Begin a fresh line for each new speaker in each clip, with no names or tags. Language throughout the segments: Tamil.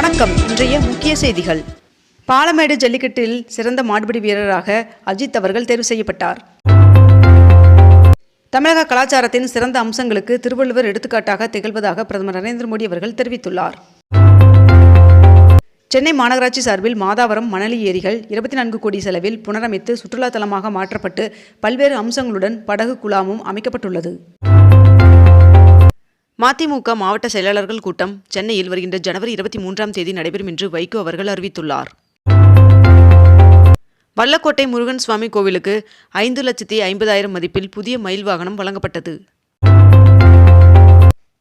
வணக்கம். இன்றைய முக்கிய செய்திகள். பாலமேடு ஜல்லிக்கட்டில் சிறந்த மாடுபிடி வீரராக அஜித் அவர்கள் தேர்வு செய்யப்பட்டார். தமிழக கலாச்சாரத்தின் சிறந்த அம்சங்களுக்கு திருவள்ளுவர் எடுத்துக்காட்டாக திகழ்வதாக பிரதமர் நரேந்திர மோடி அவர்கள் தெரிவித்துள்ளார். சென்னை மாநகராட்சி சார்பில் மாதாவரம் மணலி ஏரிகள் 24 கோடி செலவில் புனரமைத்து சுற்றுலா தலமாக மாற்றப்பட்டு பல்வேறு அம்சங்களுடன் படகு குழாமும் அமைக்கப்பட்டுள்ளது. மதிமுக மாவட்ட செயலாளர்கள் கூட்டம் சென்னையில் வருகின்ற ஜனவரி 23ஆம் தேதி நடைபெறும் என்று வைகோ அவர்கள் அறிவித்துள்ளார். வல்லக்கோட்டை முருகன் சுவாமி கோவிலுக்கு 5,50,000 மதிப்பில் புதிய மயில் வாகனம் வழங்கப்பட்டது.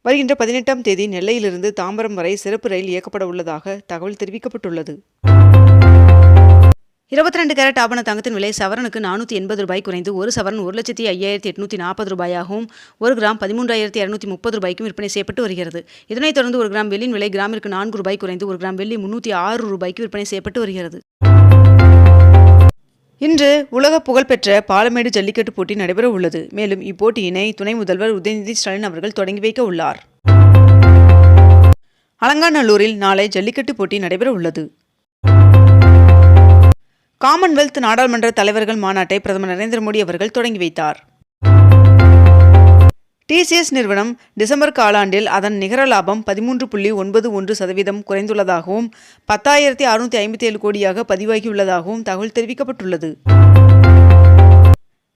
வருகின்ற 18ஆம் தேதி நெல்லையிலிருந்து தாம்பரம் வரை சிறப்பு ரயில் இயக்கப்பட உள்ளதாக தகவல் தெரிவிக்கப்பட்டுள்ளது. 22 கேரட் ஆபண தங்கத்தின் விலை சவரனுக்கு 480 ரூபாய் குறைந்து ஒரு சவரன் 1,05,840 ரூபாயாகவும் 1 கிராம் 13,230 ரூபாய்க்கும் விற்பனை செய்யப்பட்டு வருகிறது. இதனைத் தொடர்ந்து 1 கிராம் வெள்ளியின் விலை கிராமிற்கு 4 ரூபாய் குறைந்து 1 கிராம் வெள்ளி 306 ரூபாய்க்கு விற்பனை செய்யப்பட்டு வருகிறது. இன்று உலக புகழ்பெற்ற பாலமேடு ஜல்லிக்கட்டு போட்டி நடைபெற உள்ளது. மேலும் இப்போட்டியினை துணை முதல்வர் உதயநிதி ஸ்டாலின் அவர்கள் தொடங்கி வைக்க உள்ளார். அலங்காநல்லூரில் நாளை ஜல்லிக்கட்டு போட்டி நடைபெற உள்ளது. காமன்வெல்த் நாடாளுமன்ற தலைவர்கள் மாநாட்டை பிரதமர் நரேந்திர மோடி அவர்கள் தொடங்கி வைத்தார். டிசிஎஸ் நிறுவனம் டிசம்பர் காலாண்டில் அதன் நிகர லாபம் 13.91% குறைந்துள்ளதாகவும் 10,657 கோடியாக பதிவாகியுள்ளதாகவும் தகவல் தெரிவிக்கப்பட்டுள்ளது.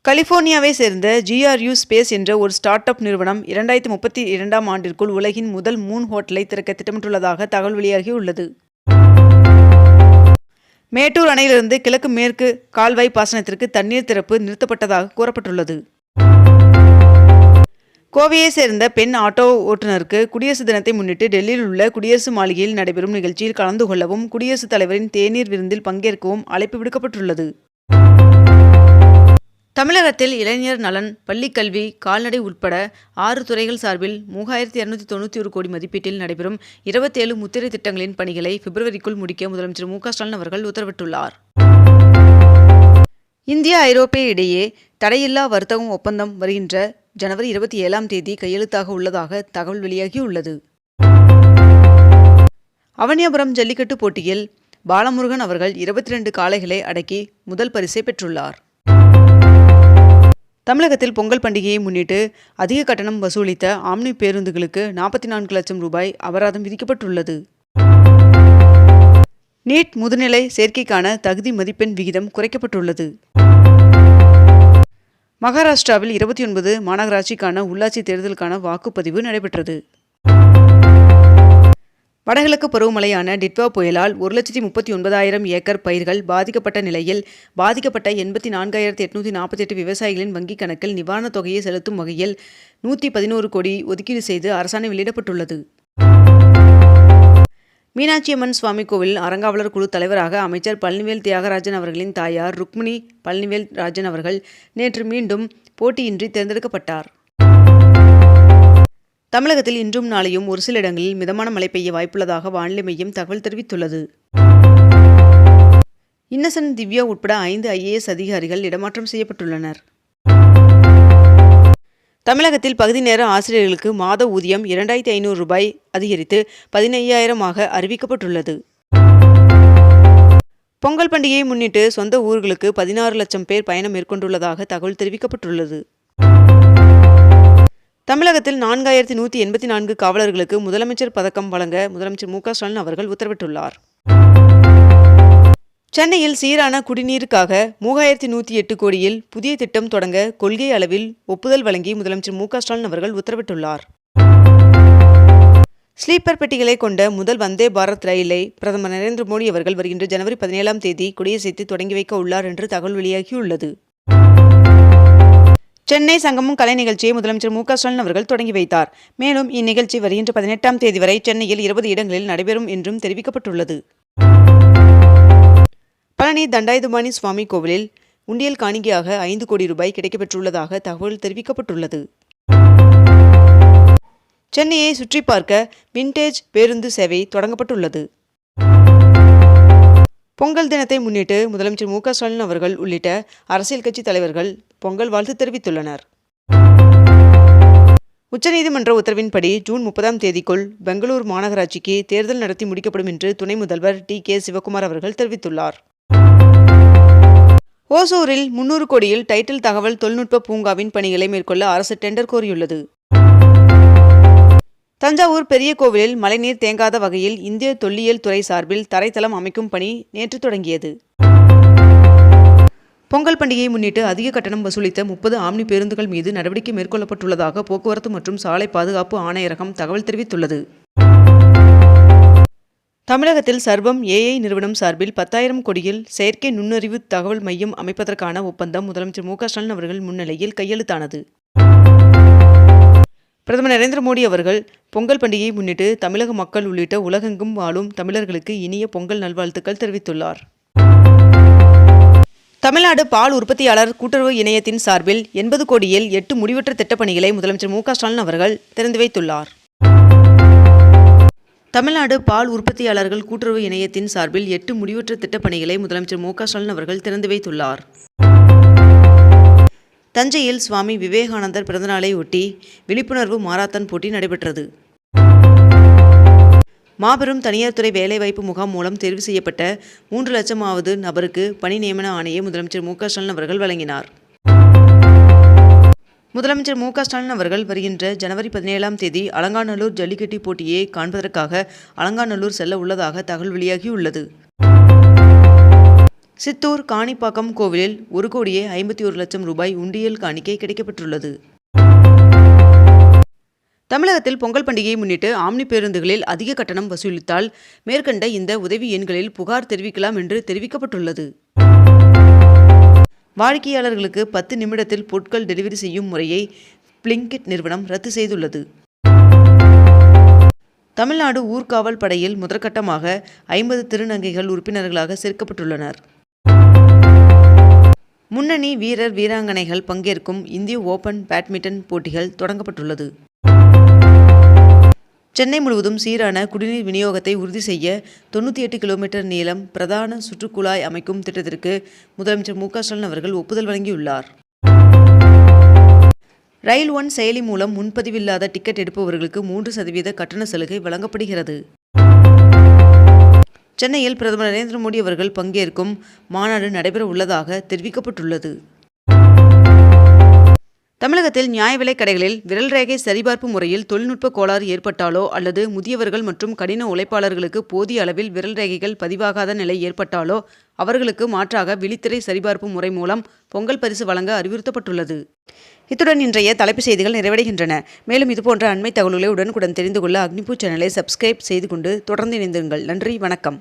கலிபோர்னியாவை சேர்ந்த GRU ஸ்பேஸ் என்ற ஒரு ஸ்டார்ட் அப் நிறுவனம் 2032ஆம் ஆண்டிற்குள் உலகின் முதல் மூன் ஹோட்டலை திறக்க திட்டமிட்டுள்ளதாக தகவல் வெளியாகியுள்ளது. மேட்டூர் அணையிலிருந்து கிழக்கு மேற்கு கால்வாய் பாசனத்திற்கு தண்ணீர் திறப்பு நிறுத்தப்பட்டதாக கூறப்பட்டுள்ளது. கோவையை சேர்ந்த பெண் ஆட்டோ ஓட்டுநருக்கு குடியரசு தினத்தை முன்னிட்டு டெல்லியில் உள்ள குடியரசு மாளிகையில் நடைபெறும் நிகழ்ச்சியில் கலந்து கொள்ளவும் குடியரசுத் தலைவரின் தேநீர் விருந்தில் பங்கேற்கவும் அழைப்பு விடுக்கப்பட்டுள்ளது. தமிழகத்தில் இளைஞர் நலன், பள்ளிக்கல்வி, கால்நடை உட்பட 6 துறைகள் சார்பில் 3,291 கோடி மதிப்பீட்டில் நடைபெறும் 27 முத்திரை திட்டங்களின் பணிகளை பிப்ரவரிக்குள் முடிக்க முதலமைச்சர் மு க ஸ்டாலின் அவர்கள் உத்தரவிட்டுள்ளார். இந்தியா ஐரோப்பிய இடையே தடையில்லா வர்த்தகம் ஒப்பந்தம் வருகின்ற ஜனவரி 27ஆம் தேதி கையெழுத்தாக உள்ளதாக தகவல் வெளியாகியுள்ளது. அவனியாபுரம் ஜல்லிக்கட்டு போட்டியில் பாலமுருகன் அவர்கள் 22 காளைகளை அடக்கி முதல் பரிசை பெற்றுள்ளார். தமிழகத்தில் பொங்கல் பண்டிகையை முன்னிட்டு அதிக கட்டணம் வசூலித்த ஆம்னி பேருந்துகளுக்கு 44 லட்சம் ரூபாய் அபராதம் விதிக்கப்பட்டுள்ளது. நீட் முதுநிலை சேர்க்கைக்கான தகுதி மதிப்பெண் விகிதம் குறைக்கப்பட்டுள்ளது. மகாராஷ்டிராவில் 29 மாநகராட்சிக்கான உள்ளாட்சி தேர்தலுக்கான வாக்குப்பதிவு நடைபெற்றது. வடகிழக்கு பருவமழையான டிட்வா புயலால் 1,39,000 ஏக்கர் பயிர்கள் பாதிக்கப்பட்ட நிலையில் பாதிக்கப்பட்ட 84,848 விவசாயிகளின் வங்கிக் கணக்கில் நிவாரணத் தொகையை செலுத்தும் வகையில் 111 கோடி ஒதுக்கீடு செய்து அரசாணை வெளியிடப்பட்டுள்ளது. மீனாட்சியம்மன் சுவாமி கோவில் அறங்காவலர் குழு தலைவராக அமைச்சர் பழனிவேல் தியாகராஜன் அவர்களின் தாயார் ருக்மிணி பழனிவேல் ராஜன் அவர்கள் நேற்று மீண்டும் போட்டியின்றி தேர்ந்தெடுக்கப்பட்டார். தமிழகத்தில் இன்றும் நாளையும் ஒரு சில இடங்களில் மிதமான மழை பெய்ய வாய்ப்புள்ளதாக வானிலை மையம் தகவல் தெரிவித்துள்ளது. இன்னசென்ட் திவ்யா உட்பட 5 IAS அதிகாரிகள் இடமாற்றம் செய்யப்பட்டுள்ளனர். தமிழகத்தில் பகுதி நேர ஆசிரியர்களுக்கு மாத ஊதியம் 2,500 ரூபாய் அதிகரித்து 15,000 அறிவிக்கப்பட்டுள்ளது. பொங்கல் பண்டிகையை முன்னிட்டு சொந்த ஊர்களுக்கு 16 லட்சம் பேர் பயணம் மேற்கொண்டுள்ளதாக தகவல் தெரிவிக்கப்பட்டுள்ளது. தமிழகத்தில் 4,184 காவலர்களுக்கு முதலமைச்சர் பதக்கம் வழங்க முதலமைச்சர் மு க ஸ்டாலின் அவர்கள் உத்தரவிட்டுள்ளார். சென்னையில் சீரான குடிநீருக்காக 3,108 கோடியில் புதிய திட்டம் தொடங்க கொள்கை அளவில் ஒப்புதல் வழங்கி முதலமைச்சர் மு க ஸ்டாலின் அவர்கள் உத்தரவிட்டுள்ளார். ஸ்லீப்பர் பெட்டிகளை கொண்ட முதல் வந்தே பாரத் ரயிலை பிரதமர் நரேந்திர மோடி அவர்கள் வருகின்ற ஜனவரி 17ஆம் தேதி கொடியசைத்து தொடங்கி வைக்க உள்ளார் என்று தகவல் வெளியாகியுள்ளது. சென்னை சங்கமம் கலை நிகழ்ச்சியை முதலமைச்சர் மு க ஸ்டாலின் அவர்கள் தொடங்கி வைத்தார். மேலும் இந்நிகழ்ச்சி வருகின்ற 18ஆம் தேதி வரை சென்னையில் 20 இடங்களில் நடைபெறும் என்றும் தெரிவிக்கப்பட்டுள்ளது. பழனி தண்டாயுதபாணி சுவாமி கோவிலில் உண்டியல் காணிக்கையாக 5 கோடி ரூபாய் கிடைக்கப்பெற்றுள்ளதாக தகவல் தெரிவிக்கப்பட்டுள்ளது. சென்னையை சுற்றி பார்க்க விண்டேஜ் பேருந்து சேவை தொடங்கப்பட்டுள்ளது. பொங்கல் தினத்தை முன்னிட்டு முதலமைச்சர் மு க ஸ்டாலின் அவர்கள் உள்ளிட்ட அரசியல் கட்சி தலைவர்கள் பொங்கல் வாழ்த்து தெரிவித்துள்ளனர். உச்சநீதிமன்ற உத்தரவின்படி ஜூன் 30ஆம் தேதிக்குள் பெங்களூரு மாநகராட்சிக்கு தேர்தல் நடத்தி முடிக்கப்படும் என்று துணை முதல்வர் டி.கே. சிவக்குமார் அவர்கள் தெரிவித்துள்ளார். ஓசூரில் 300 கோடியில் டைட்டில் தகவல் தொழில்நுட்ப பூங்காவின் பணிகளை மேற்கொள்ள அரசு டெண்டர் கோரியுள்ளது. தஞ்சாவூர் பெரிய கோவிலில் மழைநீர் தேங்காத வகையில் இந்திய தொல்லியல் துறை சார்பில் தரைத்தளம் அமைக்கும் பணி நேற்று தொடங்கியது. பொங்கல் பண்டிகையை முன்னிட்டு அதிக கட்டணம் வசூலித்த 30 ஆம்னி பேருந்துகள் மீது நடவடிக்கை மேற்கொள்ளப்பட்டுள்ளதாக போக்குவரத்து மற்றும் சாலை பாதுகாப்பு ஆணையரகம் தகவல் தெரிவித்துள்ளது. தமிழகத்தில் சர்வம் ஏஐ நிறுவனம் சார்பில் 10,000 கோடியில் செயற்கை நுண்ணறிவு தகவல் மையம் அமைப்பதற்கான ஒப்பந்தம் முதலமைச்சர் மு.க. ஸ்டாலின் அவர்கள் முன்னிலையில் கையெழுத்தானது. பிரதமர் நரேந்திர மோடி அவர்கள் பொங்கல் பண்டிகையை முன்னிட்டு தமிழக மக்கள் உள்ளிட்ட உலகெங்கும் வாழும் தமிழர்களுக்கு இனிய பொங்கல் நல்வாழ்த்துக்கள் தெரிவித்துள்ளார். தமிழ்நாடு பால் உற்பத்தியாளர் கூட்டுறவு இணையத்தின் சார்பில் 80 கோடியில் 8 முடிவற்ற திட்டப்பணிகளை முதலமைச்சர் மு.க. ஸ்டாலின் அவர்கள் திறந்து வைத்துள்ளார். தமிழ்நாடு பால் உற்பத்தியாளர்கள் கூட்டுறவு இணையத்தின் சார்பில் 8 முடிவற்ற திட்டப்பணிகளை முதலமைச்சர் மு.க. ஸ்டாலின் அவர்கள் திறந்து வைத்துள்ளார். தஞ்சையில் சுவாமி விவேகானந்தர் பிறந்தநாளை ஒட்டி விழிப்புணர்வு மாரத்தான் போட்டி நடைபெற்றது. மாபெரும் தனியார் துறை வேலைவாய்ப்பு முகாம் மூலம் தேர்வு செய்யப்பட்ட 3 லட்சமாவது நபருக்கு பணி நியமன ஆணையை முதலமைச்சர் மு.க. ஸ்டாலின் அவர்கள் வழங்கினார். முதலமைச்சர் மு.க. ஸ்டாலின் அவர்கள் வருகின்ற ஜனவரி 17ஆம் தேதி அலங்காநல்லூர் ஜல்லிக்கட்டு போட்டியை காண்பதற்காக அலங்காநல்லூர் செல்ல உள்ளதாக தகவல் வெளியாகியுள்ளது. சித்தூர் காணிப்பாக்கம் கோவிலில் 1,51,00,000 ரூபாய் உண்டியல் காணிக்கை கிடைக்கப்பெற்றுள்ளது. தமிழகத்தில் பொங்கல் பண்டிகையை முன்னிட்டு ஆம்னி பேருந்துகளில் அதிக கட்டணம் வசூலித்தால் மேற்கண்ட இந்த உதவி எண்களில் புகார் தெரிவிக்கலாம் என்று தெரிவிக்கப்பட்டுள்ளது. வாடிக்கையாளர்களுக்கு 10 நிமிடத்தில் பொருட்கள் டெலிவரி செய்யும் முறையை பிளிங்கிட் நிறுவனம் ரத்து செய்துள்ளது. தமிழ்நாடு ஊர்காவல் படையில் முதற்கட்டமாக 50 திருநங்கைகள் உறுப்பினர்களாக சேர்க்கப்பட்டுள்ளனர். முன்னணி வீரர் வீராங்கனைகள் பங்கேற்கும் இந்திய ஓபன் பேட்மிண்டன் போட்டிகள் தொடங்கப்பட்டுள்ளது. சென்னை முழுவதும் சீரான குடிநீர் விநியோகத்தை உறுதி செய்ய 98 கிலோமீட்டர் நீளம் பிரதான சுற்றுக்குழாய் அமைக்கும் திட்டத்திற்கு முதலமைச்சர் மு.க. ஸ்டாலின் அவர்கள் ஒப்புதல் வழங்கியுள்ளார். ரயில் ஒன் செயலி மூலம் முன்பதிவில்லாத டிக்கெட் எடுப்பவர்களுக்கு 3% கட்டண சலுகை வழங்கப்படுகிறது. சென்னையில் பிரதமர் நரேந்திர மோடி அவர்கள் பங்கேற்கும் மாநாடு நடைபெற உள்ளதாக தெரிவிக்கப்பட்டுள்ளது. தமிழகத்தில் நியாய விலைக் கடைகளில் விரல் ரேகை சரிபார்ப்பு முறையில் தொழில்நுட்ப கோளாறு ஏற்பட்டாலோ அல்லது முதியவர்கள் மற்றும் கடின உழைப்பாளர்களுக்கு போதிய அளவில் விரல் ரேகைகள் பதிவாகாத நிலை ஏற்பட்டாலோ அவர்களுக்கு மாற்றாக விழித்திரை சரிபார்ப்பு முறை மூலம் பொங்கல் பரிசு வழங்க அறிவுறுத்தப்பட்டுள்ளது. இத்துடன் இன்றைய தலைப்புச் செய்திகள் நிறைவடைகின்றன. மேலும் இதுபோன்ற அண்மை தகவல்களை உடனுக்குடன் தெரிந்து கொள்ள அக்னிபூ சேனலை சப்ஸ்கிரைப் செய்து கொண்டு தொடர்ந்து இணைந்திருங்கள். நன்றி, வணக்கம்.